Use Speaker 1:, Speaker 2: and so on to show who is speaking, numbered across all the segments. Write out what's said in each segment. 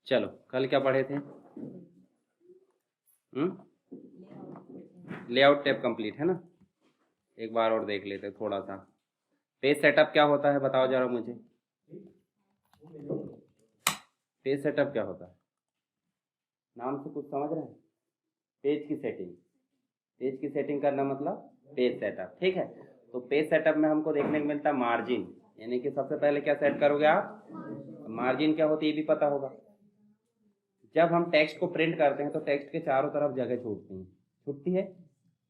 Speaker 1: चलो कल क्या पढ़े थे? लेआउट टैब कंप्लीट है ना। एक बार और देख लेते थोड़ा सा। पेज सेटअप क्या होता है बताओ जरा मुझे। पेज सेटअप क्या होता है? नाम से कुछ समझ रहे हैं? पेज की सेटिंग। पेज की सेटिंग करना मतलब पेज सेटअप, ठीक है। तो पेज सेटअप में हमको देखने को मिलता है मार्जिन, यानी कि सबसे पहले क्या सेट करोगे आप? मार्जिन क्या होती है ये भी पता होगा। जब हम टेक्स्ट को प्रिंट करते हैं तो टेक्स्ट के चारों तरफ जगह छूटती है। छूटती है,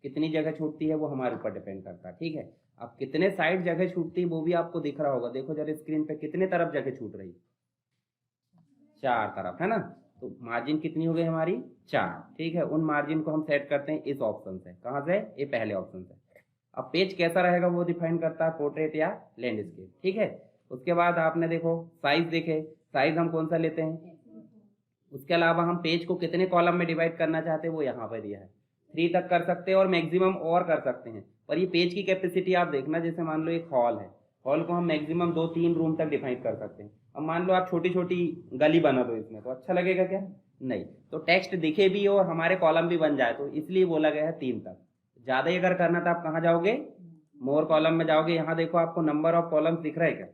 Speaker 1: कितनी जगह छूटती है वो हमारे ऊपर डिपेंड करता है, ठीक है। अब कितने साइड जगह छूटती है वो भी आपको दिख रहा होगा। देखो जरा स्क्रीन पे कितने तरफ जगह छूट रही? 4 तरफ, है ना। तो मार्जिन कितनी हो गई हमारी? 4, ठीक है। उन मार्जिन को हम सेट करते हैं इस ऑप्शन से। कहाँ से? ये पहले ऑप्शन से। अब पेज कैसा रहेगा वो डिफाइन करता है पोर्ट्रेट या लैंडस्केप, ठीक है। उसके बाद आपने देखो साइज देखे, साइज हम कौन सा लेते हैं। उसके अलावा हम पेज को कितने कॉलम में डिवाइड करना चाहते हैं वो यहाँ पर दिया है। 3 तक कर सकते हैं और मैक्सिमम और कर सकते हैं। पर ये पेज की कैपेसिटी आप देखना, जैसे मान लो एक हॉल है, हॉल को हम मैक्सिमम 2-3 रूम तक डिफाइन कर सकते हैं। अब मान लो आप छोटी छोटी गली बना दो इसमें, तो अच्छा लगेगा क्या? नहीं। तो टेक्स्ट दिखे भी और हमारे कॉलम भी बन जाए, तो इसलिए बोला गया है 3 तक। ज़्यादा ही अगर करना था आप कहाँ जाओगे? मोर कॉलम में जाओगे। यहाँ देखो आपको नंबर ऑफ कॉलम्स दिख रहा है क्या?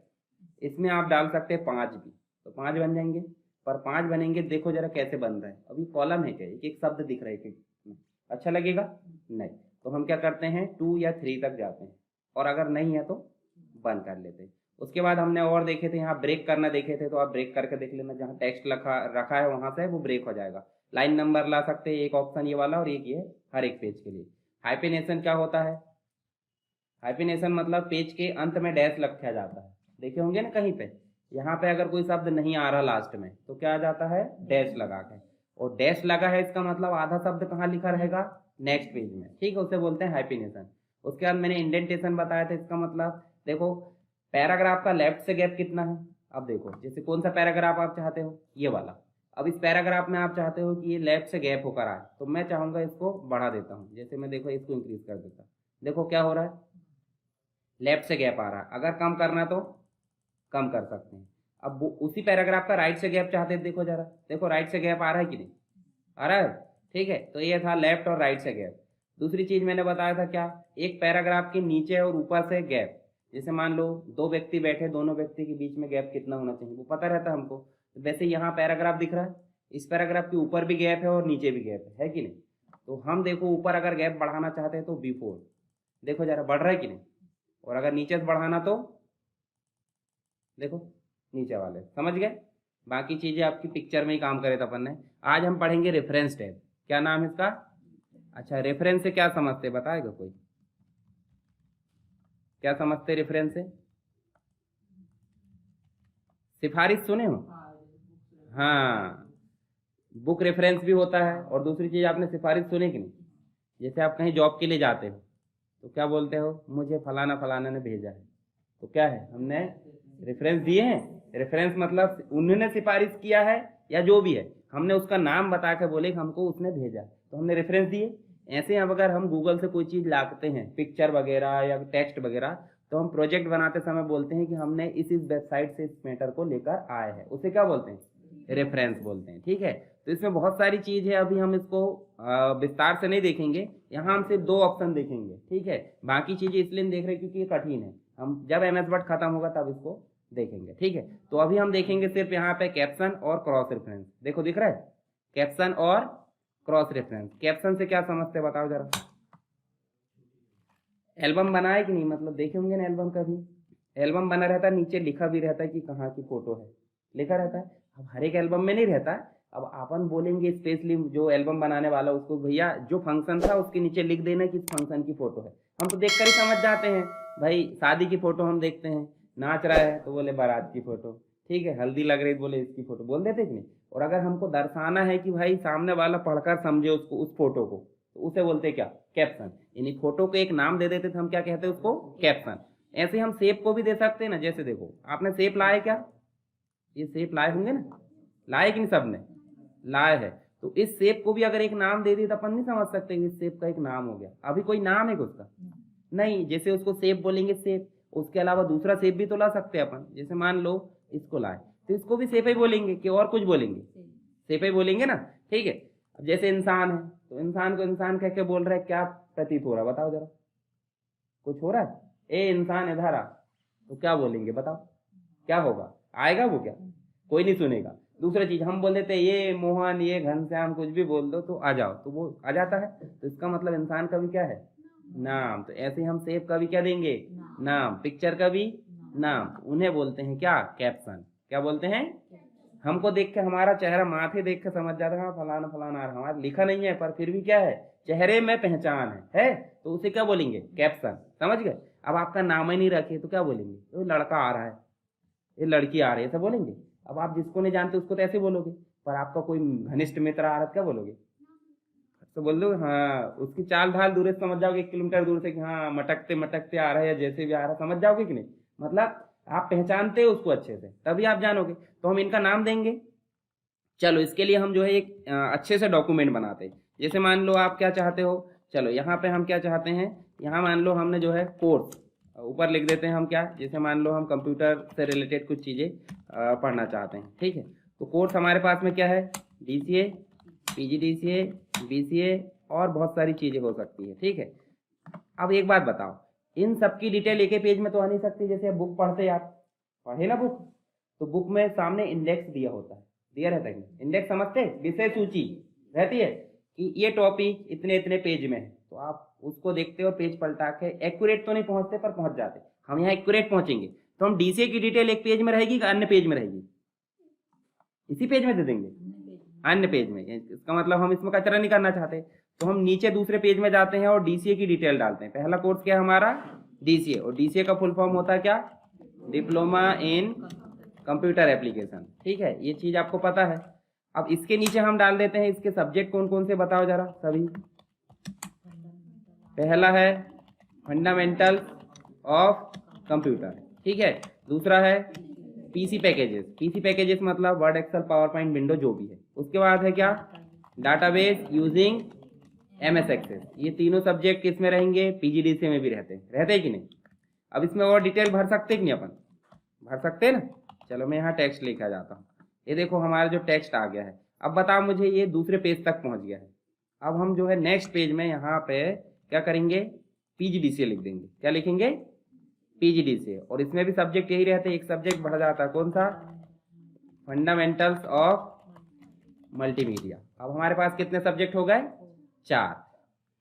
Speaker 1: इसमें आप डाल सकते हैं 5 भी, तो 5 बन जाएंगे। पर 5 बनेंगे, देखो जरा कैसे बन रहा है। अभी कॉलम है क्या? एक एक शब्द दिख रहा है एक, अच्छा लगेगा? नहीं। तो हम क्या करते हैं 2 या 3 तक जाते हैं, और अगर नहीं है तो बंद कर लेते हैं। उसके बाद हमने और देखे थे यहाँ ब्रेक करना देखे थे, तो आप ब्रेक करके देख लेना। जहाँ टेक्स्ट रखा है वहां से वो ब्रेक हो जाएगा। लाइन नंबर ला सकते हैं, एक ऑप्शन ये वाला और एक ये हर एक पेज के लिए। हाइफिनेशन क्या होता है? हाइफिनेशन मतलब पेज के अंत में डैश रखा जाता है, देखे होंगे ना कहीं पे। यहाँ पे अगर कोई शब्द नहीं आ रहा लास्ट में तो क्या आ जाता है? डैश लगा के। और डैश लगा है इसका मतलब आधा शब्द कहाँ लिखा रहेगा? नेक्स्ट पेज में, ठीक है। उसे बोलते हैं हाइफिनेशन। उसके बाद मैंने इंडेंटेशन बताया था, इसका मतलब देखो पैराग्राफ का लेफ्ट से गैप कितना है। अब देखो जैसे कौन सा पैराग्राफ आप चाहते हो, ये वाला। अब इस पैराग्राफ में आप चाहते हो कि ये लेफ्ट से गैप होकर आए, तो मैं चाहूंगा इसको बढ़ा देता हूँ। जैसे मैं देखो इसको इंक्रीज कर देता, देखो क्या हो रहा है? लेफ्ट से गैप आ रहा है। अगर कम करना तो कम कर सकते हैं। अब उसी पैराग्राफ का राइट से गैप चाहते हैं, देखो जरा, देखो राइट से गैप आ रहा है कि नहीं आ रहा है? ठीक है, तो ये था लेफ्ट और राइट से गैप। दूसरी चीज मैंने बताया था क्या? एक पैराग्राफ के नीचे और ऊपर से गैप। जैसे मान लो 2 व्यक्ति बैठे, दोनों व्यक्ति के बीच में गैप कितना होना चाहिए वो पता रहता है हमको। तो वैसे यहाँ पैराग्राफ दिख रहा है, इस पैराग्राफ के ऊपर भी गैप है और नीचे भी गैप है कि नहीं। तो हम देखो ऊपर अगर गैप बढ़ाना चाहते हैं तो बिफोर, देखो जरा बढ़ रहा है कि नहीं। और अगर नीचे से बढ़ाना तो देखो नीचे वाले, समझ गए। बाकी चीजें आपकी पिक्चर में ही काम करे तो अपन ने। आज हम पढ़ेंगे रेफरेंस टैब। क्या नाम है इसका? अच्छा, रेफरेंस से क्या समझते बताएगा कोई? क्या समझते रेफरेंस से? सिफारिश सुने हो? हाँ, बुक रेफरेंस भी होता है। और दूसरी चीज आपने सिफारिश सुनी कि नहीं? जैसे आप कहीं जॉब के लिए जाते हो तो क्या बोलते हो? मुझे फलाना फलाना ने भेजा है। तो क्या है? हमने रेफरेंस दिए हैं। रेफरेंस मतलब उन्होंने सिफारिश किया है या जो भी है, हमने उसका नाम बता के बोले कि हमको उसने भेजा, तो हमने रेफरेंस दिए। ऐसे अब अगर हम गूगल से कोई चीज़ लाते हैं, पिक्चर वगैरह या टेक्स्ट वगैरह, तो हम प्रोजेक्ट बनाते समय बोलते हैं कि हमने इस वेबसाइट से इस मैटर को लेकर आए हैं, उसे क्या बोलते हैं? रेफरेंस बोलते हैं, ठीक है। तो इसमें बहुत सारी चीज़ है, अभी हम इसको विस्तार से नहीं देखेंगे। यहाँ हम सिर्फ 2 ऑप्शन देखेंगे, ठीक है। बाकी चीज़ें इसलिए नहीं देख रहे क्योंकि ये कठिन है। हम जब एमएस वर्ड खत्म होगा तब इसको देखेंगे, ठीक है। तो अभी हम देखेंगे सिर्फ यहाँ पे कैप्शन और क्रॉस रेफरेंस। देखो दिख रहा है कैप्शन और क्रॉस रेफरेंस। कैप्शन से क्या समझते हैं बताओ जरा। एल्बम बना है कि नहीं? मतलब देखे होंगे ना एल्बम का भी। एल्बम बना रहता है, नीचे लिखा भी रहता है कि कहाँ की फोटो है, लिखा रहता है। अब हर एक एल्बम में नहीं रहता है। अब अपन बोलेंगे स्पेशली जो एल्बम बनाने वाला उसको, भैया जो फंक्शन था उसके नीचे लिख देना कि इस फंक्शन की फोटो है। हम तो देखकर ही समझ जाते हैं। भाई शादी की फोटो हम देखते हैं, नाच रहा है तो बोले बारात की फोटो, ठीक है। हल्दी लग रही बोले इसकी फोटो, बोल देते कि नहीं। और अगर हमको दर्शाना है कि भाई सामने वाला पढ़कर समझे उसको, उस फोटो को, तो उसे बोलते क्या? कैप्शन। यानी फोटो को एक नाम दे देते थे हम, क्या कहते हैं उसको? कैप्शन। ऐसे हम शेप को भी दे सकते हैं ना। जैसे देखो आपने शेप लाए क्या? ये शेप लाए होंगे ना, लाए कि नहीं? सबने लाए है। तो इस शेप को भी अगर एक नाम दे दी तो अपन नहीं समझ सकते इस शेप का एक नाम हो गया। अभी कोई नाम है उसका? नहीं। जैसे उसको शेप बोलेंगे शेप, उसके अलावा दूसरा शेप भी तो ला सकते हैं अपन। जैसे मान लो इसको लाए तो इसको भी शेप ही बोलेंगे कि और कुछ बोलेंगे? सेप ही बोलेंगे ना, ठीक है। अब जैसे इंसान है तो इंसान को इंसान कह के बोल रहा है, क्या प्रतीत हो रहा है बताओ जरा, कुछ हो रहा है? ए इंसान इधर आ, तो क्या बोलेंगे बताओ, क्या होगा? आएगा वो क्या? कोई नहीं सुनेगा। दूसरा चीज हम बोल देते ये मोहन, ये घनश्याम, कुछ भी बोल दो तो आ जाओ, तो वो आ जाता है। तो इसका मतलब इंसान का भी क्या है? नाम। तो ऐसे ही हम सेब का भी क्या देंगे? नाम। पिक्चर का भी नाम। उन्हें बोलते हैं क्या? कैप्शन। क्या बोलते हैं? हमको देख के हमारा चेहरा, माथे देख के समझ जाता है हाँ फलाना फलाना आ रहा, हमारा लिखा नहीं है पर फिर भी क्या है, चेहरे में पहचान है तो उसे क्या बोलेंगे? कैप्शन। समझ गए? अब आपका नाम ही नहीं रखे तो क्या बोलेंगे? ये लड़का आ रहा है, ये लड़की आ रही है, ऐसा बोलेंगे। अब आप जिसको नहीं जानते उसको तो ऐसे बोलोगे, पर आपका कोई घनिष्ठ मित्र आ रहा है तो क्या बोलोगे? तो बोल दो हाँ, उसकी चाल ढाल दूर से समझ जाओगे, 1 किलोमीटर दूर से कि हाँ मटकते मटकते आ रहा है या जैसे भी आ रहा है, समझ जाओगे कि नहीं? मतलब आप पहचानते हो उसको अच्छे से तभी आप जानोगे। तो हम इनका नाम देंगे। चलो इसके लिए हम जो है एक अच्छे से डॉक्यूमेंट बनाते हैं। जैसे मान लो आप क्या चाहते हो, चलो यहाँ पे हम क्या चाहते हैं, यहाँ मान लो हमने जो है कोर्स ऊपर लिख देते हैं हम क्या, जैसे मान लो हम कंप्यूटर से रिलेटेड कुछ चीज़ें पढ़ना चाहते हैं, ठीक है। तो कोर्स हमारे पास में क्या है? DCA, PGDCA, BCA और बहुत सारी चीज़ें हो सकती है, ठीक है। अब एक बात बताओ, इन सब की डिटेल एक ही पेज में तो आ नहीं सकती। जैसे बुक पढ़ते आप, पढ़े ना बुक, तो बुक में सामने इंडेक्स दिया होता है, दिया रहता है। इंडेक्स समझते? विषय सूची रहती है कि ये टॉपिक इतने इतने पेज में है, तो आप उसको देखते हो, पेज पलटा के एक्यूरेट तो नहीं पहुंचते पर पहुंच जाते। हम यहाँ एक्यूरेट पहुंचेंगे तो हम DCA की डिटेल एक पेज में रहेगी कि अन्य पेज में रहेगी? इसी पेज में दे देंगे, अन्य पेज में। इसका मतलब हम इसमें कचरा नहीं करना चाहते, तो हम नीचे दूसरे पेज में जाते हैं और DCA की डिटेल डालते हैं। पहला कोर्स क्या है हमारा? DCA। और DCA का फुल फॉर्म होता है क्या? डिप्लोमा इन कंप्यूटर एप्लीकेशन, ठीक है, ये चीज आपको पता है। अब इसके नीचे हम डाल देते हैं इसके सब्जेक्ट कौन कौन से, बताओ जरा सभी। पहला है फंडामेंटल ऑफ कंप्यूटर, ठीक है। दूसरा है PC पैकेजेस। PC पैकेजेस मतलब word, excel, PowerPoint, window जो भी है। उसके बाद है क्या? Database using MS access. ये तीनों सब्जेक्ट किस में रहेंगे? PGDCA में भी रहते हैं, रहते हैं कि नहीं? अब इसमें और डिटेल भर सकते हैं कि नहीं? अपन भर सकते हैं ना। चलो मैं यहाँ टेक्स्ट लेकर जाता हूँ। ये देखो हमारा जो टेक्स्ट आ गया है। अब बताओ मुझे, ये दूसरे पेज तक पहुँच गया है। अब हम जो है नेक्स्ट पेज में यहाँ पे क्या करेंगे? PGDCA लिख देंगे। क्या लिखेंगे? PGDCA। और इसमें भी सब्जेक्ट यही रहते हैं, एक सब्जेक्ट बढ़ जाता है, कौन सा? Fundamentals of multimedia. अब हमारे पास कितने सब्जेक्ट हो गए? 4।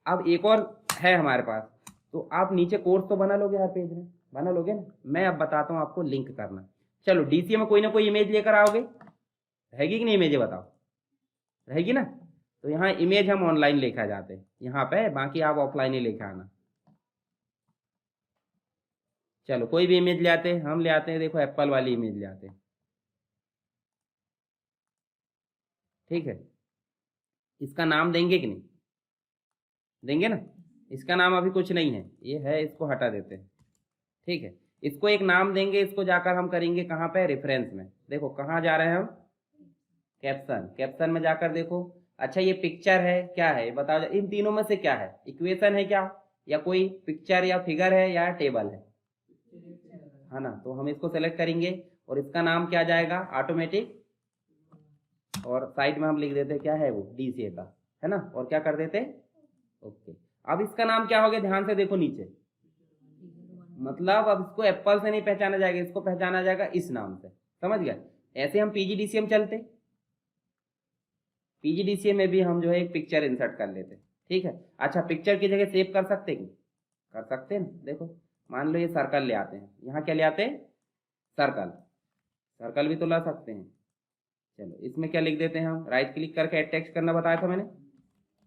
Speaker 1: अब एक और है हमारे पास, तो आप नीचे कोर्स तो बना लोगे हर पेज में, बना लोगे ना। मैं अब बताता हूँ आपको लिंक करना। चलो DCA में कोई ना कोई इमेज लेकर आओगे, रहेगी कि नहीं इमेज? बताओ, रहेगी ना। तो यहाँ इमेज हम ऑनलाइन लेकर जाते हैं यहाँ पे, बाकी आप ऑफलाइन ही लेकर आना। चलो कोई भी इमेज ले आते हैं, हम ले आते हैं, देखो एप्पल वाली इमेज ले आते हैं, ठीक है। इसका नाम देंगे कि नहीं? देंगे ना। इसका नाम अभी कुछ नहीं है, ये है, इसको हटा देते हैं, ठीक है। इसको एक नाम देंगे, इसको जाकर हम करेंगे कहाँ पे? रेफरेंस में। देखो कहाँ जा रहे हैं हम? कैप्शन। कैप्शन में जाकर देखो। अच्छा ये पिक्चर है, क्या है बताओ, इन तीनों में से क्या है? इक्वेशन है क्या, या कोई पिक्चर या फिगर है, या टेबल है ना। तो हम इसको सेलेक्ट करेंगे और इसका नाम क्या जाएगा? ऑटोमेटिक। और साइड में हम लिख देते क्या है वो? DCA का, है ना। और क्या कर देते? ओके। अब इसका नाम क्या हो गया? ध्यान से देखो नीचे, मतलब अब इसको एप्पल से नहीं पहचाना जाएगा, इसको पहचाना जाएगा इस नाम से। समझ गए? ऐसे हम PGDCA में चलते, PGDCA में भी हम जो है एक पिक्चर इंसर्ट कर लेते, ठीक है। अच्छा पिक्चर की जगह सेव कर सकते हैं? कर सकते हैं ना। देखो मान लो ये सर्कल ले आते हैं, यहाँ क्या ले आते हैं? सर्कल। सर्कल भी तो ला सकते हैं। चलो इसमें क्या लिख देते हैं हम? राइट क्लिक करके एड टेक्स्ट करना बताया था मैंने,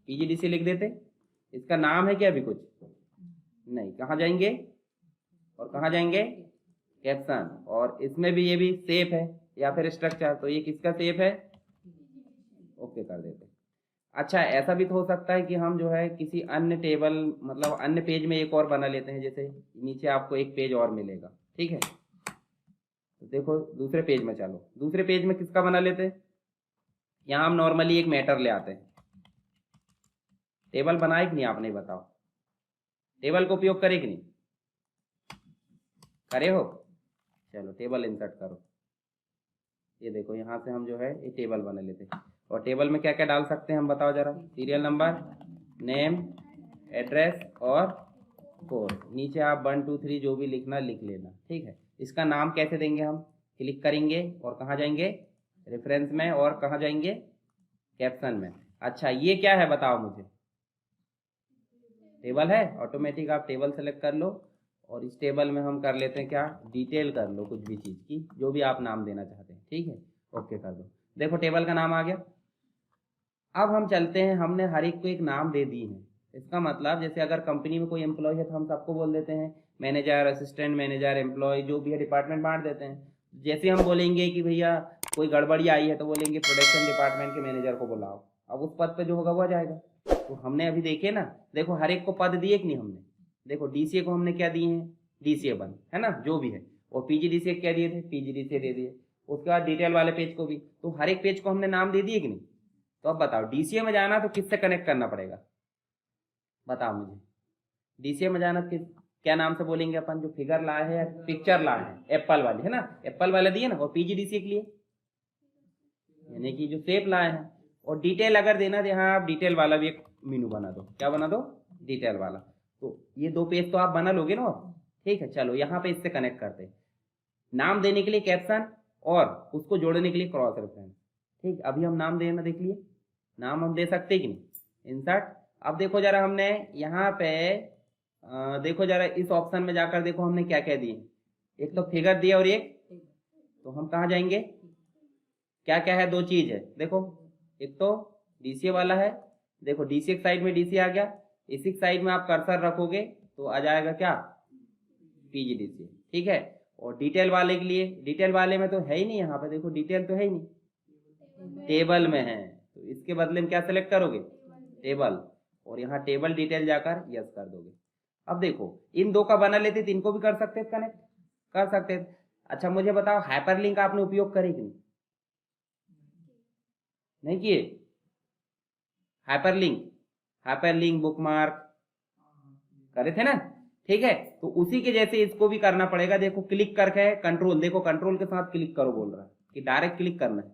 Speaker 1: PGDCA लिख देते। इसका नाम है क्या अभी कुछ? नहीं। कहाँ जाएंगे? और कहाँ जाएंगे? कैप्शन। और इसमें भी ये भी सेफ है या फिर स्ट्रक्चर, तो ये किसका सेफ है? ओके कर देते। अच्छा ऐसा भी तो हो सकता है कि हम जो है किसी अन्य टेबल, मतलब अन्य पेज में एक और बना लेते हैं, जैसे नीचे आपको एक पेज और मिलेगा, ठीक है। तो देखो दूसरे पेज में चलो, दूसरे पेज में किसका बना लेते हैं? यहाँ हम नॉर्मली एक मैटर ले आते हैं। टेबल बनाए कि नहीं आपने, बताओ? टेबल का उपयोग करे कि नहीं? करे हो? चलो टेबल इंसर्ट करो। ये देखो यहाँ से हम जो है ये टेबल बना लेते हैं। और टेबल में क्या क्या डाल सकते हैं हम बताओ जरा, सीरियल नंबर, नेम, एड्रेस और कोड। नीचे आप 1 2 3 जो भी लिखना लिख लेना, ठीक है। इसका नाम कैसे देंगे हम, क्लिक करेंगे और कहाँ जाएंगे, रेफरेंस में, और कहाँ जाएंगे, कैप्शन में। अच्छा ये क्या है बताओ मुझे, टेबल है, ऑटोमेटिक आप टेबल सेलेक्ट कर लो और इस टेबल में हम कर लेते हैं क्या, डिटेल कर लो कुछ भी चीज़ की, जो भी आप नाम देना चाहते हैं, ठीक है, ओके कर दो। देखो टेबल का नाम आ गया। अब हम चलते हैं, हमने हर एक को एक नाम दे दी है। इसका मतलब जैसे अगर कंपनी में कोई एम्प्लॉय है तो हम सबको बोल देते हैं मैनेजर, असिस्टेंट मैनेजर, एम्प्लॉय, जो भी है डिपार्टमेंट बांट देते हैं। जैसे हम बोलेंगे कि भैया कोई गड़बड़ी आई है तो बोलेंगे प्रोडक्शन डिपार्टमेंट के मैनेजर को बुलाओ, अब उस पद पे जो होगा वो आ जाएगा। तो हमने अभी देखे ना, देखो हर एक को पद दिए कि नहीं हमने, देखो डीसीए को हमने क्या दिए हैं, DCA1 है ना जो भी है, और PGDCA क्या दिए थे, PGDCA दे दिए। उसके बाद डिटेल वाले पेज को भी, तो हर एक पेज को हमने नाम दे दिए कि नहीं। तो अब बताओ DCA में जाना तो किससे कनेक्ट करना पड़ेगा, बताओ मुझे। DCA में जाना किस क्या नाम से बोलेंगे अपन, जो फिगर लाए हैं या पिक्चर लाए हैं, एप्पल वाले है ना, एप्पल वाले दिए ना। और PGDCA के लिए यानी कि जो शेप लाए हैं। और डिटेल अगर देना तो यहाँ आप डिटेल वाला भी एक मेनू बना दो, क्या बना दो, डिटेल वाला। तो ये 2 पेज तो आप बना लोगे ना, ठीक है। चलो यहाँ पे इससे कनेक्ट करते हैं, नाम देने के लिए कैप्शन और उसको जोड़ने के लिए क्रॉस रेफरेंस, ठीक। अभी हम नाम देना देख लिए, नाम हम दे सकते कि नहीं, इंसर्ट। अब देखो जरा हमने यहाँ पे देखो जरा इस ऑप्शन में जाकर देखो हमने क्या क्या दिए, एक तो फिगर दिया और एक, तो हम कहाँ जाएंगे, क्या क्या है, 2 चीज है देखो, एक तो DCA वाला है, देखो DCA साइड में DCA आ गया, इसी साइड में आप कर्सर रखोगे तो आ जाएगा क्या, PGDCA, ठीक है। और डिटेल वाले के लिए, डिटेल वाले में तो है ही नहीं, यहाँ पे देखो डिटेल तो है ही नहीं, टेबल में है, तो इसके बदले में क्या सेलेक्ट करोगे, टेबल, और यहाँ टेबल डिटेल जाकर यस कर दोगे। अब देखो इन 2 का बना लेते तो इनको भी कर सकते कनेक्ट, कर सकते। अच्छा मुझे बताओ हाइपरलिंक आपने उपयोग करे कि नहीं किए, हाइपरलिंक, हाइपरलिंक बुकमार्क करे थे ना, ठीक है। तो उसी के जैसे इसको भी करना पड़ेगा। देखो क्लिक करके कंट्रोल, देखो कंट्रोल के साथ क्लिक करो बोल रहा है कि डायरेक्ट क्लिक करना है,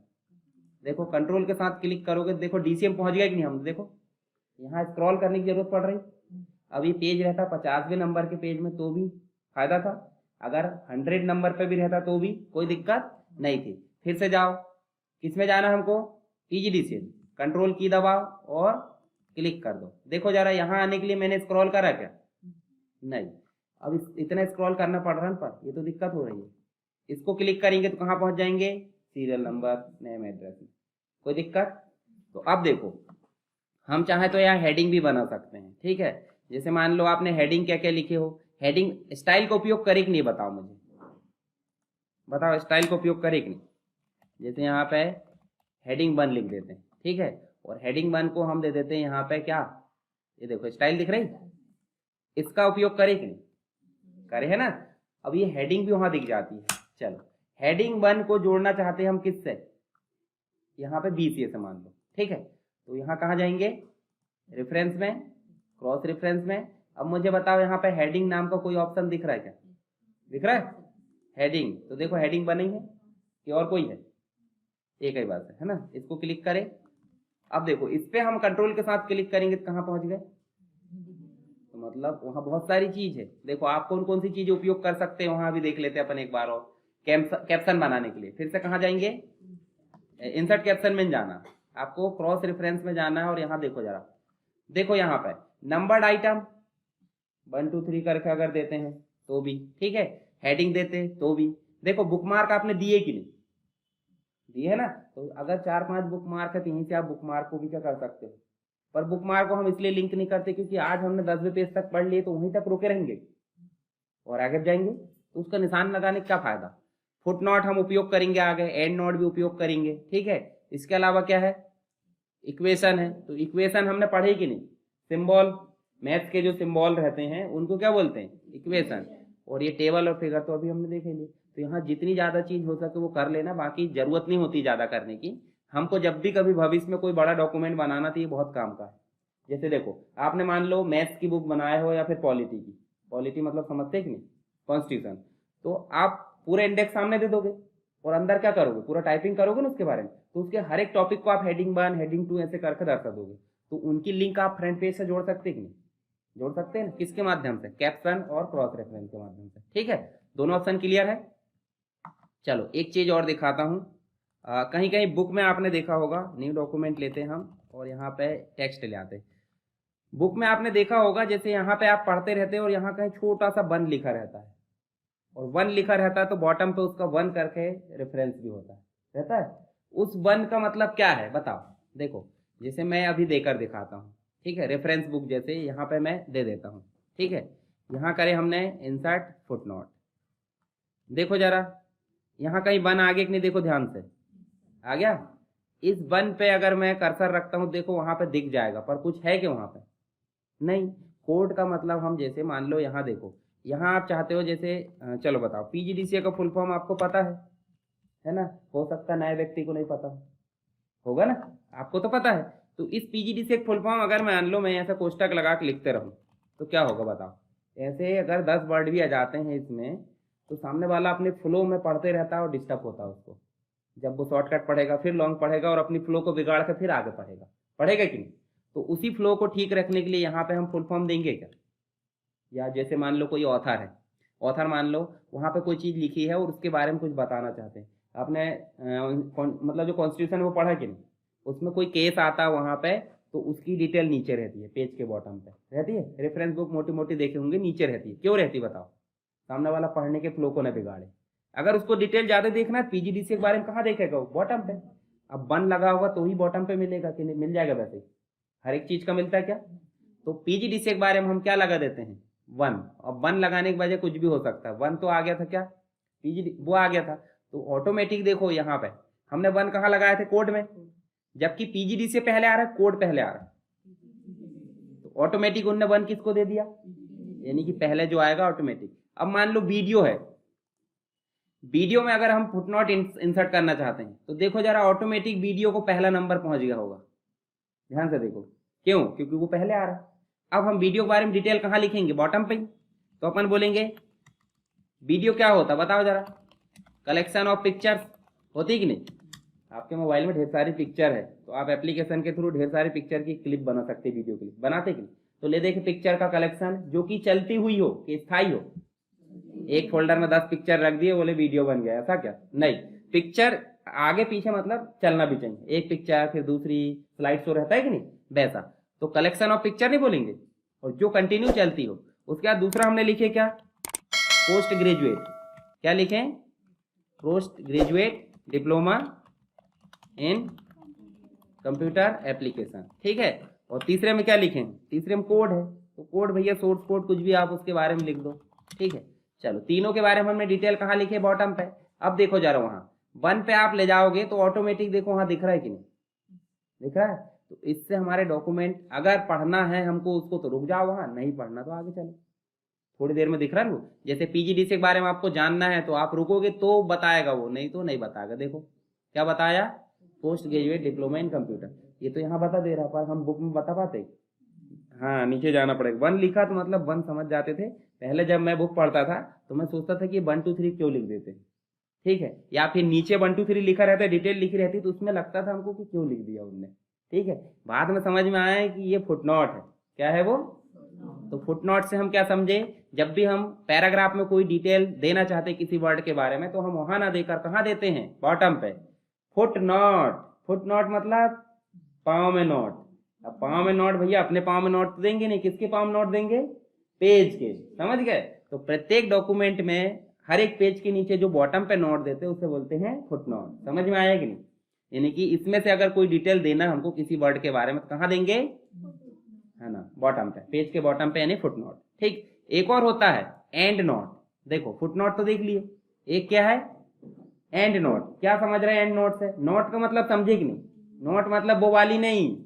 Speaker 1: देखो कंट्रोल के साथ क्लिक करोगे देखो DCA में पहुंच गया कि नहीं हम, देखो यहाँ स्क्रॉल करने की जरूरत पड़ रही। अब ये पेज रहता 50वें नंबर के पेज में तो भी फायदा था, अगर 100 नंबर पे भी रहता तो भी कोई दिक्कत नहीं थी। फिर से जाओ, किस में जाना हमको, PGDCA, कंट्रोल की दबाओ और क्लिक कर दो। देखो जरा यहाँ आने के लिए मैंने स्क्रॉल करा क्या, नहीं। अब इतना स्क्रॉल करना पड़ रहा है पर ये तो दिक्कत हो रही है। इसको क्लिक करेंगे तो कहाँ पहुंच जाएंगे, सीरियल नंबर, नेम, एड्रेस में, कोई दिक्कत। तो अब देखो हम चाहे तो यहाँ हेडिंग भी बना सकते हैं, ठीक है। जैसे मान लो आपने हेडिंग क्या क्या लिखे हो, हेडिंग स्टाइल का उपयोग करे कि नहीं बताओ मुझे, बताओ स्टाइल का उपयोग करे कि नहीं। जैसे यहाँ पे हेडिंग 1 लिख देते हैं, ठीक है, और हेडिंग 1 को हम दे देते हैं यहाँ पे क्या, ये देखो स्टाइल दिख रही, इसका उपयोग करे कि नहीं, करे है ना। अब ये हेडिंग भी वहां दिख जाती है। चलो हेडिंग 1 को जोड़ना चाहते हैं हम किससे, यहाँ पे BCA से मान लो, ठीक है। तो यहाँ कहाँ जाएंगे, रेफरेंस में, क्रॉस रेफरेंस में। अब मुझे बताओ यहाँ पे हेडिंग नाम का कोई ऑप्शन दिख रहा है क्या, दिख रहा है हेडिंग, तो देखो हेडिंग बनी है कि और कोई है, एक ही बात है ना। इसको क्लिक करें, अब देखो इस पे हम कंट्रोल के साथ क्लिक करेंगे तो कहाँ पहुंच गए, तो मतलब वहां बहुत सारी चीज है। देखो आप कौन कौन सी चीजें उपयोग कर सकते हैं वहां भी देख लेते हैं अपन एक बार। और कैप्शन बनाने के लिए फिर से कहाँ जाएंगे, इंसर्ट कैप्शन में जाना, आपको क्रॉस रेफरेंस में जाना है। और यहाँ देखो जरा, देखो यहाँ पे नंबर्ड आइटम 1 2 3 करके अगर देते हैं तो भी ठीक है, हेडिंग देते तो भी। देखो बुकमार्क आपने दिए कि नहीं दिए है ना, तो अगर 4 5 बुकमार्क है तो यहीं से आप बुकमार्क को भी क्या कर सकते हो। पर बुकमार्क को हम इसलिए लिंक नहीं करते क्योंकि आज हमने 10वें पेज तक पढ़ लिए तो वहीं तक रुके रहेंगे और आगे जाएंगे तो उसका निशान लगाने का क्या फायदा। फुट नोट हम उपयोग करेंगे, आगे एंड नोट भी उपयोग करेंगे, ठीक है। इसके अलावा क्या है, इक्वेशन है, तो इक्वेशन हमने पढ़े कि नहीं, सिंबल, मैथ्स के जो सिंबल रहते हैं उनको क्या बोलते हैं, इक्वेशन। और ये टेबल और फिगर तो अभी हमने देखे लिए। तो यहाँ जितनी ज़्यादा चीज़ हो सके वो कर लेना, बाकी जरूरत नहीं होती ज़्यादा करने की। हमको जब भी कभी भविष्य में कोई बड़ा डॉक्यूमेंट बनाना तो ये बहुत काम का है। जैसे देखो आपने मान लो मैथ्स की बुक बनाए हो या फिर पॉलिटी की, पॉलिटी मतलब समझते कि नहीं, कॉन्स्टिट्यूशन, तो आप पूरे इंडेक्स सामने दे दोगे और अंदर क्या करोगे, पूरा टाइपिंग करोगे ना उसके बारे में, तो उसके हर एक टॉपिक को आप हेडिंग 1 हेडिंग 2 ऐसे करके दर्शा दोगे, तो उनकी लिंक आप फ्रंट पेज से जोड़ सकते कि नहीं, जोड़ सकते हैं ना, किसके माध्यम से, कैप्शन और क्रॉस रेफरेंस के माध्यम से। ठीक है, दोनों ऑप्शन क्लियर है। चलो एक चीज और दिखाता हूँ, कहीं कहीं बुक में आपने देखा होगा, न्यू डॉक्यूमेंट लेते हैं हम और यहाँ पे टेक्स्ट ले आते हैं। बुक में आपने देखा होगा जैसे यहाँ पे आप पढ़ते रहते हैं और यहाँ कहीं छोटा सा 1 लिखा रहता है, और 1 लिखा रहता है तो बॉटम पे उसका 1 करके रेफरेंस भी होता है, रहता है। उस 1 का मतलब क्या है बताओ। देखो जैसे मैं अभी देकर दिखाता हूँ, ठीक है, रेफरेंस बुक जैसे यहाँ पे मैं दे देता हूँ, ठीक है। यहाँ करे हमने इंसर्ट फुटनोट, देखो जरा यहाँ कहीं 1 आगे कि नहीं, देखो ध्यान से, आ गया। इस 1 पे अगर मैं कर्सर रखता हूँ, देखो वहां पे दिख जाएगा, पर कुछ है कि वहां पे नहीं। कोड का मतलब हम जैसे मान लो यहाँ देखो, यहाँ आप चाहते हो जैसे चलो बताओ, पीजीडीसीए का फुल फॉर्म आपको पता है ना, हो सकता है नए व्यक्ति को नहीं पता होगा ना, आपको तो पता है। तो इस पीजीडीसीए का फुल फॉर्म अगर मान लो मैं ऐसा कोष्टक लगा के लिखते रहूँ तो क्या होगा बताओ। ऐसे अगर 10 वर्ड भी आ जाते हैं इसमें, तो सामने वाला अपने फ्लो में पढ़ते रहता है और डिस्टर्ब होता है उसको। जब वो शॉर्टकट पढ़ेगा फिर लॉन्ग पढ़ेगा और अपनी फ्लो को बिगाड़ कर फिर आगे पढ़ेगा, पढ़ेगा कि नहीं। तो उसी फ्लो को ठीक रखने के लिए यहाँ पे हम फुल फॉर्म देंगे क्या, या जैसे मान लो कोई ऑथर है, ऑथर मान लो वहाँ पे कोई चीज़ लिखी है और उसके बारे में कुछ बताना चाहते हैं, आपने मतलब जो कॉन्स्टिट्यूशन वो पढ़ा कि नहीं, उसमें कोई केस आता है वहाँ पे, तो उसकी डिटेल नीचे रहती है, पेज के बॉटम पे रहती है। रेफरेंस बुक मोटी मोटी देखे होंगे, नीचे रहती है, क्यों रहती है बताओ, सामने वाला पढ़ने के फ्लो को न बिगाड़े। अगर उसको डिटेल ज्यादा देखना है पीजीडीसी के बारे में कहाँ देखेगा वो, बॉटम पे। अब 1 लगा होगा तो ही बॉटम पे मिलेगा कि नहीं, मिल जाएगा वैसे ही, हर एक चीज का मिलता है क्या। तो पीजीडीसी के बारे में हम क्या लगा देते हैं 1, और 1 लगाने के वजह कुछ भी हो सकता है। 1 तो आ गया था क्या, पीजीडी वो आ गया था, तो ऑटोमेटिक देखो यहाँ पे हमने 1 कहाँ लगाए थे, कोड में, जबकि पीजीडीसी से पहले आ रहा है, कोड पहले आ रहा है, तो ऑटोमेटिक उनने 1 किसको दे दिया, यानी कि पहले जो आएगा ऑटोमेटिक। अब मान लो वीडियो है, वीडियो में अगर हम फुटनोट इंसर्ट करना चाहते हैं तो देखो जरा ऑटोमेटिक वीडियो को पहला नंबर पहुंच गया होगा, ध्यान से देखो, क्यों, क्योंकि वो पहले आ रहा है। अब हम वीडियो के बारे में डिटेल कहाँ लिखेंगे, बॉटम पे ही। तो अपन बोलेंगे वीडियो क्या होता बताओ जरा, कलेक्शन ऑफ पिक्चर्स होती कि नहीं। आपके मोबाइल में ढेर सारी पिक्चर है, तो आप एप्लीकेशन के थ्रू ढेर सारी पिक्चर की क्लिप बना सकते हैं, वीडियो क्लिप बनाते कि नहीं। तो ले देखे पिक्चर का कलेक्शन जो कि चलती हुई हो कि स्थायी हो, एक फोल्डर में 10 पिक्चर रख दिए बोले वीडियो बन गया, ऐसा क्या नहीं। पिक्चर आगे पीछे मतलब चलना भी चाहिए, एक पिक्चर फिर दूसरी, स्लाइड शो रहता है कि नहीं वैसा। तो कलेक्शन ऑफ पिक्चर नहीं बोलेंगे, और जो कंटिन्यू चलती हो। उसके बाद दूसरा हमने लिखे क्या, पोस्ट ग्रेजुएट, क्या लिखे, post graduate diploma in computer application, ठीक है। और तीसरे में क्या लिखें, तीसरे में कोड है, तो कोड भैया सोर्स कोड कुछ भी आप उसके बारे में लिख दो, ठीक है। चलो तीनों के बारे में हमने डिटेल कहाँ लिखे, बॉटम पे। अब देखो जरा वहां 1 पे आप ले जाओगे तो ऑटोमेटिक देखो वहां दिख रहा है कि नहीं, दिख रहा है। तो इससे हमारे डॉक्यूमेंट अगर पढ़ना है हमको उसको तो रुक जाओ वहां, नहीं पढ़ना तो आगे चलो, थोड़ी देर में दिख रहा है वो। जैसे पीजीडीसी के बारे में आपको जानना है तो आप रुकोगे तो बताएगा वो, नहीं तो नहीं बताएगा। देखो क्या बताया, post graduate diploma in computer, ये तो यहाँ बता दे रहा, पर हम बुक में बता पाते, हाँ नीचे जाना पड़ेगा। 1 लिखा तो मतलब 1 समझ जाते थे। पहले जब मैं बुक पढ़ता था तो मैं सोचता था कि 1 2 3 क्यों लिख देते, ठीक है, या फिर नीचे 1 2 3 लिखा रहता है, डिटेल लिखी रहती, तो उसमें लगता था हमको कि क्यों लिख दिया उनने, ठीक है। बाद में समझ में आया कि ये फुटनोट है, क्या है वो। तो फुटनोट से हम क्या समझे, जब भी हम पैराग्राफ में कोई डिटेल देना चाहते किसी वर्ड के बारे में, तो हम वहां ना देकर कहाँ देते हैं, बॉटम पे, फुटनोट। फुटनोट मतलब पाँव में नोट। अब पाँव में नोट भैया अपने पाँव में नोट देंगे नहीं, किसके पाँव में नोट देंगे, पेज के, समझ गए। तो प्रत्येक डॉक्यूमेंट में हर एक पेज के नीचे जो बॉटम पे नोट देते हैं उसे बोलते हैं फुटनोट, समझ में आया कि नहीं। यानी कि इसमें से अगर कोई डिटेल देना हमको किसी वर्ड के बारे में, कहाँ देंगे, है ना, बॉटम पे, पेज के बॉटम पे, यानी फुटनोट, ठीक। एक और होता है एंड नोट, देखो फुटनोट तो देख लिए, एक क्या है एंड नोट। क्या समझ रहे हैं एंड नोट से, नोट का मतलब समझे कि नहीं, नोट मतलब वो वाली नहीं,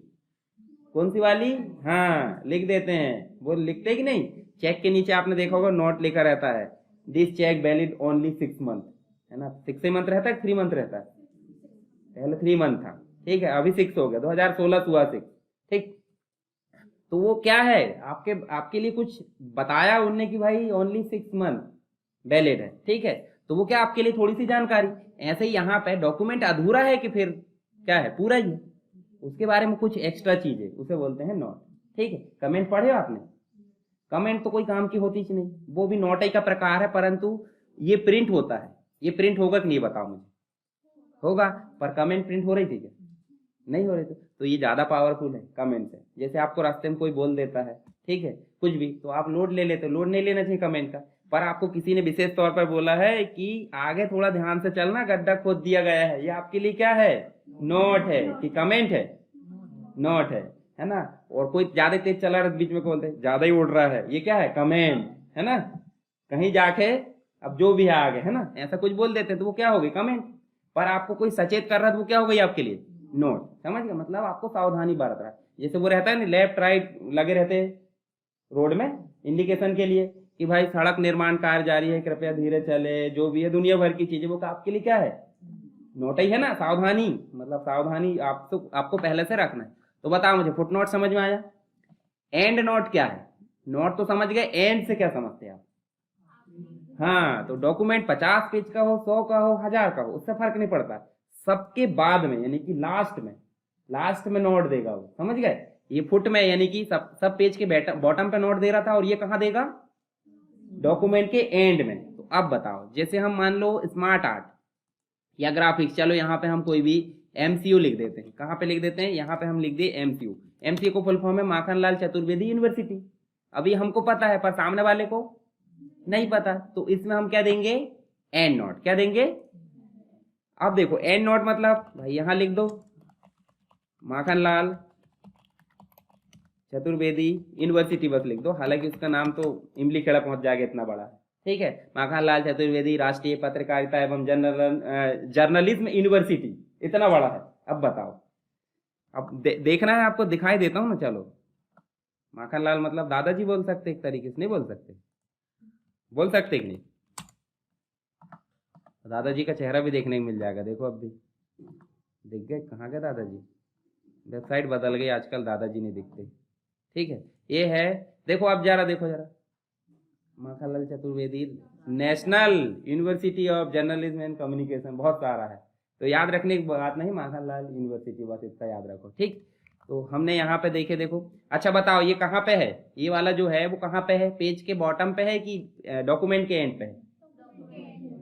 Speaker 1: कौन सी वाली, हाँ लिख देते हैं, वो लिखते कि नहीं, चेक के नीचे आपने देखा होगा नोट लिखा रहता है, this cheque valid only 6 month, है ना, 6 मंथ रहता है, 3 मंथ रहता है, पहले 3 मंथ था, ठीक है, अभी 6 हो गया, 2016 हुआ 6, ठीक। तो वो क्या है, आपके लिए कुछ बताया उनने कि भाई ओनली 6 मंथ वैलिड है, ठीक है। तो वो क्या आपके लिए थोड़ी सी जानकारी। ऐसे ही यहाँ पे डॉक्यूमेंट अधूरा है कि फिर क्या है, पूरा ही है। उसके बारे में कुछ एक्स्ट्रा चीज है, उसे बोलते हैं नोट। ठीक है, कमेंट पढ़े हो आपने? कमेंट तो कोई काम की होती ही नहीं, वो भी नोट ही का प्रकार है, परंतु ये प्रिंट होता है। ये प्रिंट होगा कि नहीं बताओ मुझे? होगा, पर कमेंट प्रिंट हो रही थी क्या? नहीं हो रही थी। तो ये ज्यादा पावरफुल है कमेंट से। जैसे आपको रास्ते में कोई बोल देता है, ठीक है, कुछ भी, तो आप नोट ले लेते हो। लोड नहीं लेना चाहिए कमेंट का, पर आपको किसी ने विशेष तौर पर बोला है कि आगे थोड़ा ध्यान से चलना, गड्ढा खोद दिया गया है, ये आपके लिए क्या है, नोट है कि कमेंट है? नोट है ना। और कोई ज्यादा तेज चला रहा है बीच में, बोलते ज्यादा ही उड़ रहा है, ये क्या है, कमेंट है ना। कहीं जाके अब जो भी है आगे, है ना, ऐसा कुछ बोल देते हैं तो वो क्या हो गई, कमेंट। पर आपको कोई सचेत कर रहा है तो वो क्या हो गई आपके लिए, नोट। समझ गए, मतलब आपको सावधानी बरत रहा है। जैसे वो रहता है ना, लेफ्ट राइट लगे रहते हैं रोड में इंडिकेशन के लिए कि भाई सड़क निर्माण कार्य जारी है, कृपया धीरे चले, जो भी है दुनिया भर की चीजें, वो आपके लिए क्या है, नोट ही है ना। सावधानी, मतलब सावधानी आपको पहले से रखना है। तो बताओ मुझे, फुट नोट समझ में आया? एंड नोट क्या है? नोट तो समझ गए, एंड से क्या समझते हैं आप? हाँ, तो डॉक्यूमेंट 50 पेज का हो, 100 का हो, 1000 का हो, उससे फर्क नहीं पड़ता। सबके बाद में, यानी कि लास्ट में नोट देगा वो। समझ गए? ये फुट में, यानी कि सब पेज के बॉटम पे नोट दे रहा था, और ये कहाँ देगा, डॉक्यूमेंट के एंड में। तो अब बताओ, जैसे हम मान लो स्मार्ट आर्ट या ग्राफिक्स, चलो यहाँ पे हम कोई भी एमसीयू लिख देते हैं। कहाँ पे लिख देते हैं, यहाँ पे हम लिख दिए एमसीयू। एमसीयू को फुल फॉर्म है माखनलाल चतुर्वेदी यूनिवर्सिटी। अभी हमको पता है, पर सामने वाले को नहीं पता, तो इसमें हम क्या देंगे, एंड नोट। क्या देंगे? अब देखो, एंड नोट मतलब भाई यहां लिख दो माखनलाल चतुर्वेदी यूनिवर्सिटी, बस लिख दो। हालांकि उसका नाम तो इमली खेड़ा पहुंच जाएगा, इतना बड़ा है। ठीक है, माखनलाल चतुर्वेदी राष्ट्रीय पत्रकारिता एवं जर्नलिज्म यूनिवर्सिटी, इतना बड़ा है। अब बताओ, अब देखना है आपको, दिखाई देता हूं ना। चलो, माखनलाल मतलब दादाजी बोल सकते, एक तरीके से नहीं बोल सकते? बोल सकते कि नहीं? दादाजी का चेहरा भी देखने को मिल जाएगा। देखो, अब भी दिख गए, कहाँ गए दादाजी? वेबसाइट बदल गई, आजकल दादाजी नहीं दिखते। ठीक है, ये है। देखो अब जरा, देखो जरा, Makhanlal Chaturvedi national university of journalism and communication, बहुत सारा है। तो याद रखने की बात नहीं, माखनलाल यूनिवर्सिटी, बस इतना याद रखो। ठीक, तो हमने यहाँ पे देखे, देखो। अच्छा बताओ, ये कहाँ पे है, ये वाला जो है वो कहाँ पे है, पेज के बॉटम पे है कि डॉक्यूमेंट के एंड पे है?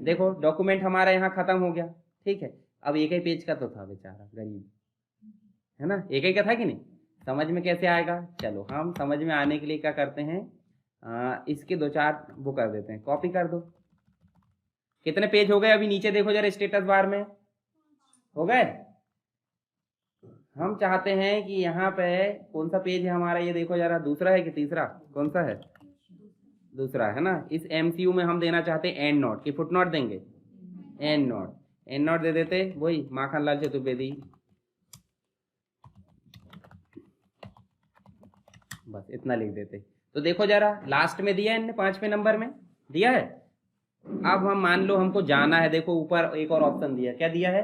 Speaker 1: देखो, डॉक्यूमेंट हमारा यहाँ खत्म हो गया। ठीक है, अब एक ही पेज का तो था, बेचारा गरीब, है ना, एक ही का था कि नहीं? समझ में कैसे आएगा? चलो, हम समझ में आने के लिए क्या करते हैं, इसके 2-4 वो कर देते हैं, कॉपी कर दो। कितने पेज हो गए अभी? नीचे देखो जरा, स्टेटस बार में हो गए। हम चाहते हैं कि यहाँ पे कौन सा पेज है हमारा, ये देखो जरा, दूसरा है कि तीसरा, कौन सा है? दूसरा है ना। इस एमसीयू में हम देना चाहते हैं एंड नोट, कि फुट नोट देंगे? And note. एंड नोट दे देते, वही माखनलाल चतुर्वेदी, बस इतना लिख देते। तो देखो जरा, लास्ट में दिया है इनने, 5वें नंबर में दिया है। अब हम मान लो हमको जाना है, देखो ऊपर एक और ऑप्शन दिया, क्या दिया है,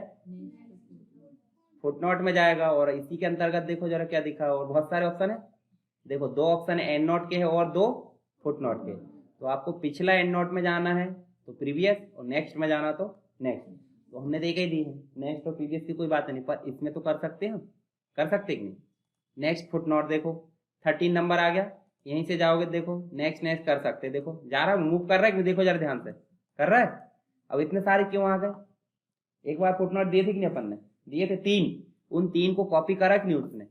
Speaker 1: फुटनोट में जाएगा। और इसी के अंतर्गत देखो जरा क्या दिखा, और बहुत सारे ऑप्शन है। देखो, 2 ऑप्शन एंड नोट के है और 2 फुटनोट के। तो आपको पिछला एंड नोट में जाना है तो प्रीवियस, और नेक्स्ट में जाना तो नेक्स्ट। तो हमने देखा ही दी है, नेक्स्ट और प्रीवियस की कोई बात नहीं, पर इसमें तो कर सकते हैं हम, कर सकते कि नहीं? नेक्स्ट फुटनोट देखो, 13 नंबर आ गया, यहीं से जाओगे, देखो नेक्स्ट नेक्स्ट कर सकते हैं। देखो जा रहा है, मूव कर रहा है कि नहीं, देखो जरा ध्यान से, कर रहा है। अब इतने सारे क्यों आ गए? एक बार फुटनोट दिए थे कि नहीं, अपन ने दिए थे 3, उन 3 को कॉपी करा कि नहीं उसने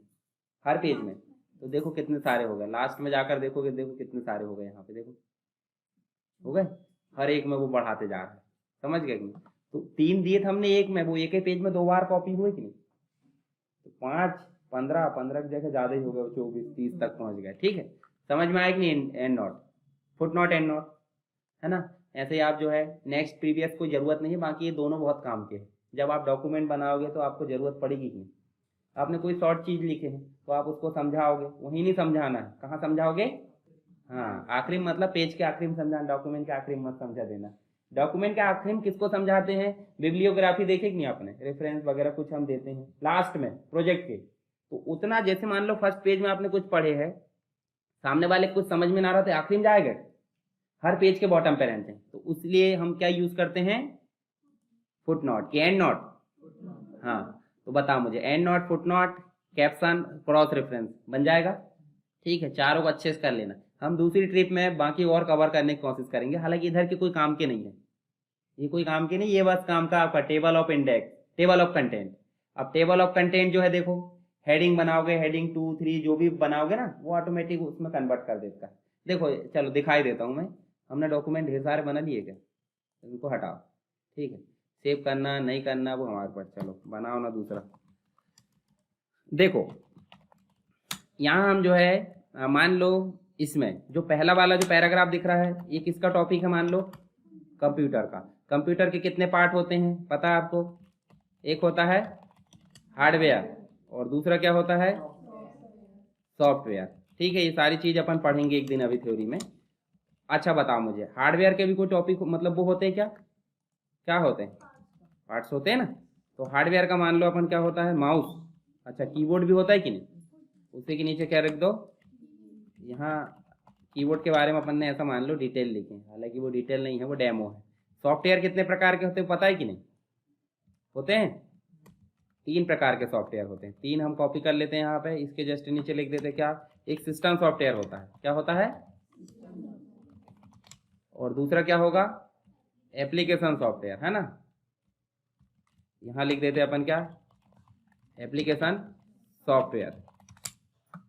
Speaker 1: हर पेज में? तो देखो कितने सारे हो गए, लास्ट में जाकर देखोगे, देखो कितने सारे हो गए, यहाँ पे देखो हो गए। हर एक में वो बढ़ाते जा रहा है, समझ गए कि नहीं? तो 3 दिए थे हमने एक में, वो एक ही पेज में 2 बार कॉपी हुए कि नहीं? तो 5, 15 की जगह ज्यादा ही हो गए, 24, 30 तक पहुंच गए। ठीक है, समझ में आया कि नहीं? And note, foot note, and note, है ना। ऐसे ही आप जो है नेक्स्ट प्रीवियस कोई जरूरत नहीं है, बाकी ये दोनों बहुत काम के हैं। जब आप डॉक्यूमेंट बनाओगे तो आपको जरूरत पड़ेगी कि नहीं? आपने कोई शॉर्ट चीज लिखे हैं तो आप उसको समझाओगे, वहीं नहीं समझाना है, कहाँ समझाओगे? हाँ, आखिरी में, मतलब पेज के आखिरी में समझाना, डॉक्यूमेंट के आखिरी में मत समझा देना। डॉक्यूमेंट के आखिरी में किसको समझाते हैं? बिब्लियोग्राफी देखे कि नहीं आपने, रेफरेंस वगैरह कुछ हम देते हैं लास्ट में प्रोजेक्ट के। तो उतना, जैसे मान लो फर्स्ट पेज में आपने कुछ पढ़े हैं, सामने वाले कुछ समझ में ना रहा तो आखिरी में जाएगा, हर पेज के बॉटम पे रहते हैं। तो इसलिए हम क्या यूज करते हैं, फुट नोट की एंड नोट। हाँ, तो बता मुझे, and note, foot note, caption, cross reference बन जाएगा। ठीक है, चारों को अच्छे से कर लेना। हम दूसरी ट्रिप में बाकी और कवर करने की कोशिश करेंगे, हालांकि इधर के कोई काम के नहीं है, ये कोई काम के नहीं, ये बस काम का आपका table of index, table of content. अब टेबल ऑफ कंटेंट जो है देखो, हेडिंग बनाओगे, हेडिंग 2 3 जो भी बनाओगे ना, वो ऑटोमेटिक उसमें कन्वर्ट कर देता है। देखो चलो दिखाई देता हूँ मैं, हमने डॉक्यूमेंट ढेर सारे बना लिए क्या, इनको हटाओ। ठीक है, सेव करना नहीं करना वो हमारे पास, चलो बनाओ ना दूसरा। देखो यहाँ हम जो है मान लो इसमें जो पहला वाला जो पैराग्राफ दिख रहा है, ये किसका टॉपिक है, मान लो कंप्यूटर का। कंप्यूटर के कितने पार्ट होते हैं पता है आपको, एक होता है हार्डवेयर और दूसरा क्या होता है सॉफ्टवेयर। ठीक है, ये सारी चीज़ अपन पढ़ेंगे एक दिन अभी थ्योरी में। अच्छा बताओ मुझे, हार्डवेयर के भी कोई टॉपिक मतलब वो होते हैं क्या, क्या होते हैं, पार्ट्स होते हैं ना। तो हार्डवेयर का मान लो अपन क्या होता है, माउस। अच्छा, कीबोर्ड भी होता है कि नहीं, उसी के नीचे क्या रख दो, यहाँ कीबोर्ड के बारे में अपन ने ऐसा मान लो डिटेल लिखे, हालांकि वो डिटेल नहीं है, वो डेमो है। सॉफ्टवेयर कितने प्रकार के होते हैं पता है कि नहीं, होते हैं 3 प्रकार के सॉफ्टवेयर होते हैं। 3 हम कॉपी कर लेते हैं यहाँ पे, इसके जस्ट नीचे लिख देते हैं क्या, एक सिस्टम सॉफ्टवेयर होता है, क्या होता है, और दूसरा क्या होगा एप्लीकेशन सॉफ्टवेयर, है ना, यहाँ लिख देते हैं अपन क्या, एप्लीकेशन सॉफ्टवेयर।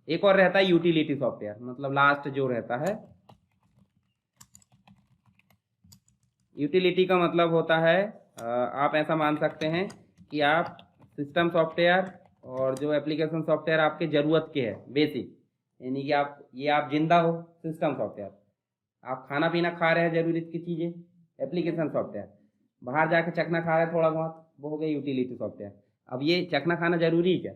Speaker 1: एक और रहता है यूटिलिटी सॉफ्टवेयर, मतलब लास्ट जो रहता है। यूटिलिटी का मतलब होता है आप ऐसा मान सकते हैं कि आप सिस्टम सॉफ्टवेयर और जो एप्लीकेशन सॉफ्टवेयर आपके ज़रूरत के है बेसिक, यानी कि आप जिंदा हो सिस्टम सॉफ्टवेयर, आप खाना पीना खा रहे हैं ज़रूरत की चीज़ें एप्लीकेशन सॉफ्टवेयर, बाहर जाके चखना खा रहे हैं थोड़ा बहुत, वो हो गया यूटिलिटी सॉफ्टवेयर। अब ये चखना खाना जरूरी है क्या,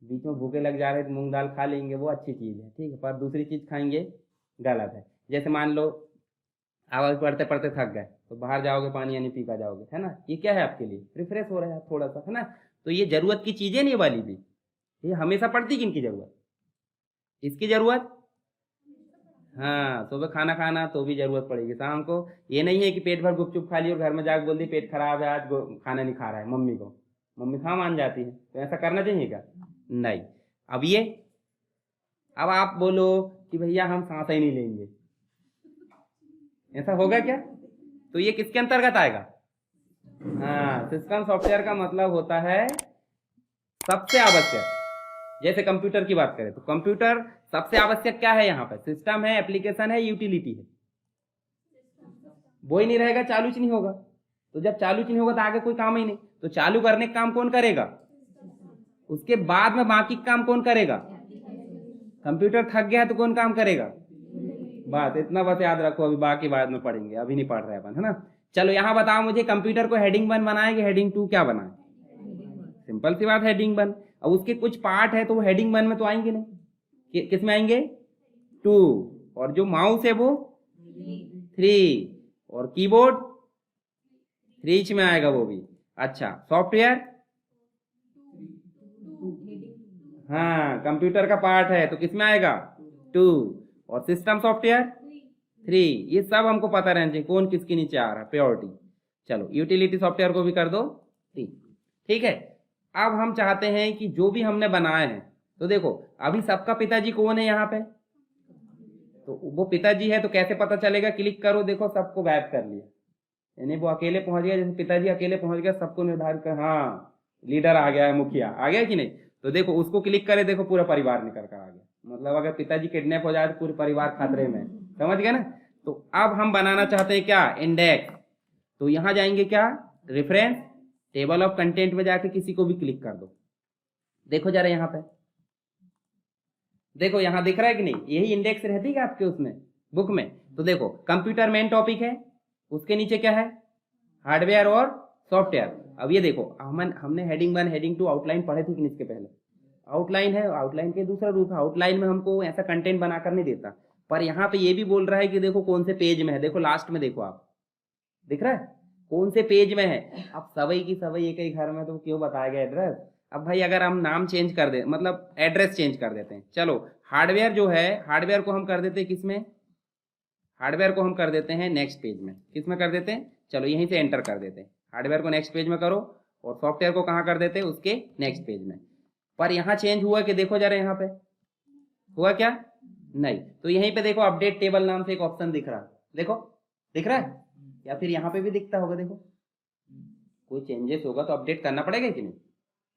Speaker 1: बीच में भूखे लग जा रहे हैं मूंग दाल खा लेंगे वो अच्छी चीज़ है, ठीक है, पर दूसरी चीज़ खाएंगे गलत है। जैसे मान लो आवाज़ पढ़ते पढ़ते थक गए तो बाहर जाओगे पानी यानी पी का जाओगे, है ना, ये क्या है आपके लिए रिफ्रेश हो रहा है थोड़ा सा, है ना। तो ये ज़रूरत की चीज़ें नहीं वाली भी, ये हमेशा पड़ती किन की ज़रूरत, इसकी ज़रूरत, हाँ सुबह खाना खाना तो भी ज़रूरत पड़ेगी, शाम को ये नहीं है कि पेट भर गुपचुप खा ली और घर में जाकर बोल दी पेट खराब है आज खाना नहीं खा रहा है मम्मी को, मम्मी कहाँ मान जाती है, तो ऐसा करना चाहिए क्या, नहीं। अब ये, अब आप बोलो कि भैया हम सांस ही नहीं लेंगे, ऐसा होगा क्या, तो ये किसके अंतर्गत आएगा, हाँ सिस्टम सॉफ्टवेयर का मतलब होता है सबसे आवश्यक। जैसे कंप्यूटर की बात करें तो कंप्यूटर सबसे आवश्यक क्या है यहाँ पे, सिस्टम है, एप्लीकेशन है, यूटिलिटी है। वो ही नहीं रहेगा चालू नहीं होगा, तो जब चालू नहीं होगा तो आगे कोई काम ही नहीं, तो चालू करने का काम कौन करेगा, उसके बाद में बाकी काम कौन करेगा, कंप्यूटर थक गया तो कौन काम करेगा, बस इतना बस याद रखो, अभी बाकी बाद में पढ़ेंगे, अभी नहीं पढ़ रहे अपन, है ना। चलो यहाँ बताओ मुझे, कंप्यूटर को हेडिंग 1 बनाए कि हेडिंग 2 क्या बनाए, सिंपल सी बात, हेडिंग 1। अब उसके कुछ पार्ट है तो वो हेडिंग 1 में तो आएंगे नहीं, किस में आएंगे 2, और जो माउस है वो 3, और कीबोर्ड 3 में आएगा वो भी। अच्छा सॉफ्टवेयर, हाँ कंप्यूटर का पार्ट है तो किस में आएगा 2, और सिस्टम सॉफ्टवेयर 3। ये सब हमको पता रहना चाहिए कौन किसके नीचे आ रहा है, प्रायोरिटी। चलो यूटिलिटी सॉफ्टवेयर को भी कर दो 3, ठीक है। अब हम चाहते हैं कि जो भी हमने बनाए हैं, तो देखो अभी सबका पिताजी कौन है यहाँ पे, तो वो पिताजी है, तो कैसे पता चलेगा, क्लिक करो देखो सबको गायब कर लिया, यानी वो अकेले पहुंच गया, जैसे पिताजी अकेले पहुंच गया सबको निर्धारित कर, हाँ लीडर आ गया है, मुखिया आ गया कि नहीं, तो देखो उसको क्लिक करे देखो पूरा परिवार निकल कर आ गया, मतलब अगर पिताजी किडनैप हो जाए तो पूरे परिवार खतरे में, समझ गए ना। तो अब हम बनाना चाहते हैं क्या, इंडेक्स, तो यहां जाएंगे क्या, रेफरेंस, टेबल ऑफ कंटेंट में जाके किसी को भी क्लिक कर दो। देखो जरा यहाँ पे, देखो यहाँ दिख रहा है कि नहीं, यही इंडेक्स रहती है आपके उसमें बुक में। तो देखो कंप्यूटर मेन टॉपिक है, उसके नीचे क्या है, हार्डवेयर और सॉफ्टवेयर। अब ये देखो हमने हेडिंग 1 हेडिंग 2 आउटलाइन पढ़े थे कि इसके पहले, आउटलाइन है, आउटलाइन के दूसरा रूप है, आउटलाइन में हमको ऐसा कंटेंट बनाकर नहीं देता, पर यहाँ पे ये भी बोल रहा है कि देखो कौन से पेज में है, देखो लास्ट में देखो आप, दिख रहा है कौन से पेज में है। अब सवई की सवई एक ही घर में तो क्यों बताया गया एड्रेस। अब भाई अगर हम नाम चेंज कर दे, मतलब एड्रेस चेंज कर देते हैं, चलो हार्डवेयर जो है, हार्डवेयर को हम कर देते हैं किसमें, हार्डवेयर को हम कर देते हैं नेक्स्ट पेज में, किस में कर देते हैं, चलो यहीं से एंटर कर देते हैं, हार्डवेयर को नेक्स्ट पेज में करो, और सॉफ्टवेयर को कहाँ कर देते, उसके नेक्स्ट पेज में। पर यहाँ चेंज हुआ कि देखो जरा, यहाँ पे हुआ क्या, नहीं। तो यहीं पे देखो अपडेट टेबल नाम से एक ऑप्शन दिख रहा है, देखो दिख रहा है, या फिर यहाँ पे भी दिखता होगा, देखो कोई चेंजेस होगा तो अपडेट करना पड़ेगा कि नहीं।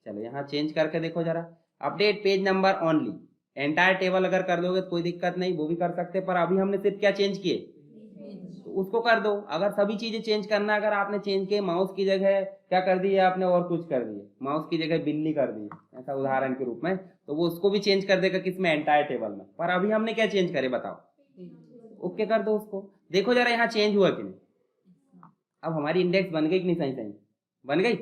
Speaker 1: चलो यहाँ चेंज करके देखो जरा, update page number only, entire table अगर कर दोगे तो कोई दिक्कत नहीं, वो भी कर सकते, पर अभी हमने सिर्फ क्या चेंज किए, तो उसको कर दो। अगर सभी चीजें चेंज करना, अगर आपने चेंज किए, माउस की जगह क्या कर दिए आपने, और कुछ कर दिए, माउस की जगह बिल्ली कर दी, ऐसा उदाहरण के रूप में, तो वो उसको भी चेंज कर देगा किसमें, एंटायर टेबल में। पर अभी हमने क्या चेंज करे बताओ, ओके कर दो उसको। देखो जरा यहाँ चेंज हुआ कि नहीं, अब हमारी इंडेक्स बन गई कि नहीं, सही सही बन गई।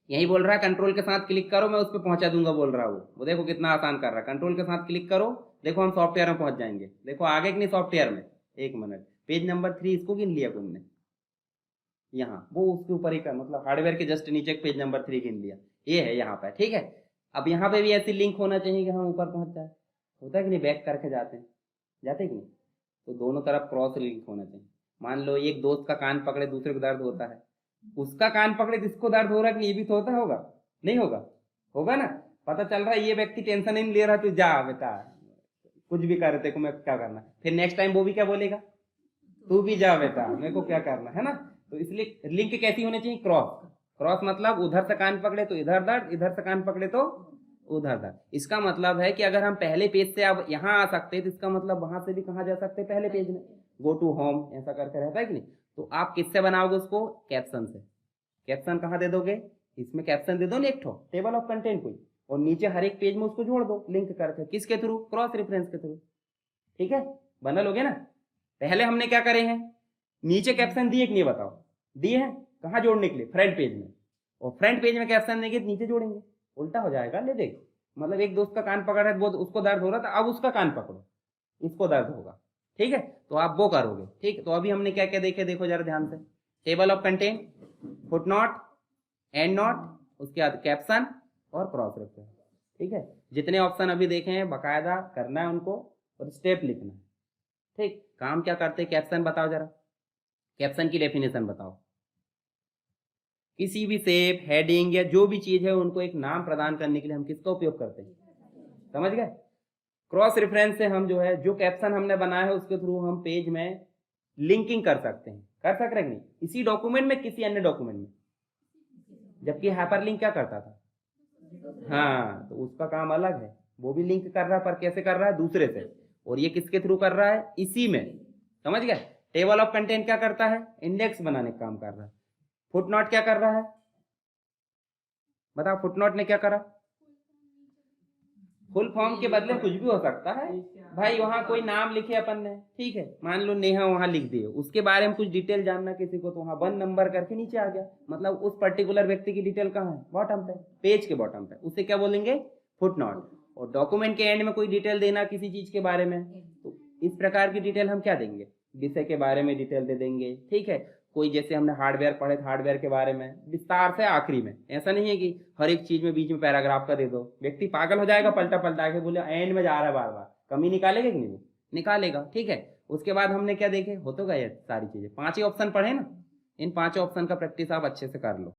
Speaker 1: यही बोल रहा है कंट्रोल के साथ क्लिक करो, मैं उस पर पहुंचा दूंगा, बोल रहा हूँ वो देखो कितना आसान कर रहा है, कंट्रोल के साथ क्लिक करो, देखो हम सॉफ्टवेयर में पहुंच जाएंगे। देखो आगे कि नहीं सॉफ्टवेयर में, एक मिनट, पेज नंबर 3 इसको गिन लिया तुमने, यहाँ वो उसके ऊपर ही का मतलब हार्डवेयर के जस्ट नीचे पेज नंबर 3 गिन लिया, ये है यहाँ पे, ठीक है। अब यहाँ पे भी ऐसी लिंक होना चाहिए कि हम ऊपर पहुंच जाए, होता है कि नहीं, बैक करके जाते हैं, जाते कि नहीं, तो दोनों तरफ क्रॉस लिंक होना चाहिए। मान लो एक दोस्त का कान पकड़े, दूसरे को दर्द होता है, उसका कान पकड़े जिसको दर्द हो रहा है कि ये भी तो होता होगा, नहीं होगा, होगा ना। पता चल रहा है ये व्यक्ति टेंशन नहीं ले रहा, तू जा बेटा कुछ भी कर, तेरे को मैं क्या करना, फिर नेक्स्ट टाइम वो भी क्या बोलेगा, तू भी जा बेटा मेरे को क्या करना है ना। तो इसलिए लिंक कैसी होनी चाहिए, क्रॉस। क्रॉस मतलब उधर से कान पकड़े तो इधर दर्द, इधर से कान पकड़े तो उधर दर्द। इसका मतलब है कि अगर हम पहले पेज से अब यहाँ आ सकते हैं तो इसका मतलब वहां से भी कहाँ जा सकते हैं, पहले पेज में, गो टू होम ऐसा करके रहता है कि नहीं। तो आप किससे बनाओगे उसको, कैप्शन से। कैप्शन कहाँ दे दोगे, इसमें कैप्शन दे दो ना एक ठो, टेबल ऑफ कंटेंट कोई, और नीचे हर एक पेज में उसको जोड़ दो लिंक करके, किसके थ्रू, क्रॉस रेफरेंस के थ्रू, ठीक है। बना लोगे ना। पहले हमने क्या करे हैं, नीचे कैप्शन दिए कि नहीं बताओ, दिए हैं, कहाँ जोड़ने के लिए, फ्रंट पेज में, और फ्रंट पेज में कैप्शन देंगे नीचे जोड़ेंगे, उल्टा हो जाएगा। ले देख, मतलब एक दोस्त का कान पकड़ रहा है, वो उसको दर्द हो रहा था, अब उसका कान पकड़ो, इसको दर्द होगा, ठीक है, तो आप वो करोगे, ठीक। तो अभी हमने क्या क्या देखे, देखो जरा ध्यान से, table of content, footnote, and note, उसके बाद कैप्शन और क्रॉस रेफरेंस, ठीक है। जितने ऑप्शन अभी देखे हैं बकायदा करना है उनको, और स्टेप लिखना है, ठीक। काम क्या करते हैं, कैप्शन बताओ जरा, कैप्शन की डेफिनेशन बताओ। किसी भी शेप, हेडिंग या जो भी चीज है उनको एक नाम प्रदान करने के लिए हम किसका उपयोग करते हैं, समझ गए। क्रॉस रेफरेंस से हम जो है, जो कैप्शन हमने बनाया है उसके थ्रू हम पेज में लिंकिंग कर सकते हैं, कर सक रहे नहीं, इसी डॉक्यूमेंट में किसी अन्य डॉक्यूमेंट में। जबकि हाइपरलिंक क्या करता था, हाँ, तो उसका काम अलग है, वो भी लिंक कर रहा है, पर कैसे कर रहा है, दूसरे से, और ये किसके थ्रू कर रहा है, इसी में, समझ गए। टेबल ऑफ कंटेंट क्या करता है, इंडेक्स बनाने का काम कर रहा है। फुटनोट क्या कर रहा है, बताओ, फुटनोट ने क्या करा, फुल फॉर्म के बदले कुछ भी हो सकता है भाई, वहां कोई नाम लिखे अपन ने, ठीक है, मान लो नेहा वहां लिख दिए, उसके बारे में कुछ डिटेल जानना किसी को, तो वहां 1 नंबर करके नीचे आ गया, मतलब उस पर्टिकुलर व्यक्ति की डिटेल कहाँ है, बॉटम पे, पेज के बॉटम पे, उसे क्या बोलेंगे, फुटनोट। और डॉक्यूमेंट के एंड में कोई डिटेल देना किसी चीज के बारे में, तो इस प्रकार की डिटेल हम क्या देंगे, विषय के बारे में डिटेल दे देंगे, ठीक है। कोई जैसे हमने हार्डवेयर पढ़े, हार्डवेयर के बारे में विस्तार से आखिरी में, ऐसा नहीं है कि हर एक चीज में बीच में पैराग्राफ का दे दो, व्यक्ति पागल हो जाएगा, पलटा पलटा के बोले एंड में जा रहा है बार बार, कमी निकालेगा कि नहीं, वो निकालेगा, ठीक है। उसके बाद हमने क्या देखे, हो तो गए सारी चीजें, 5 ही ऑप्शन पढ़े ना, इन 5 ऑप्शन का प्रैक्टिस आप अच्छे से कर लो।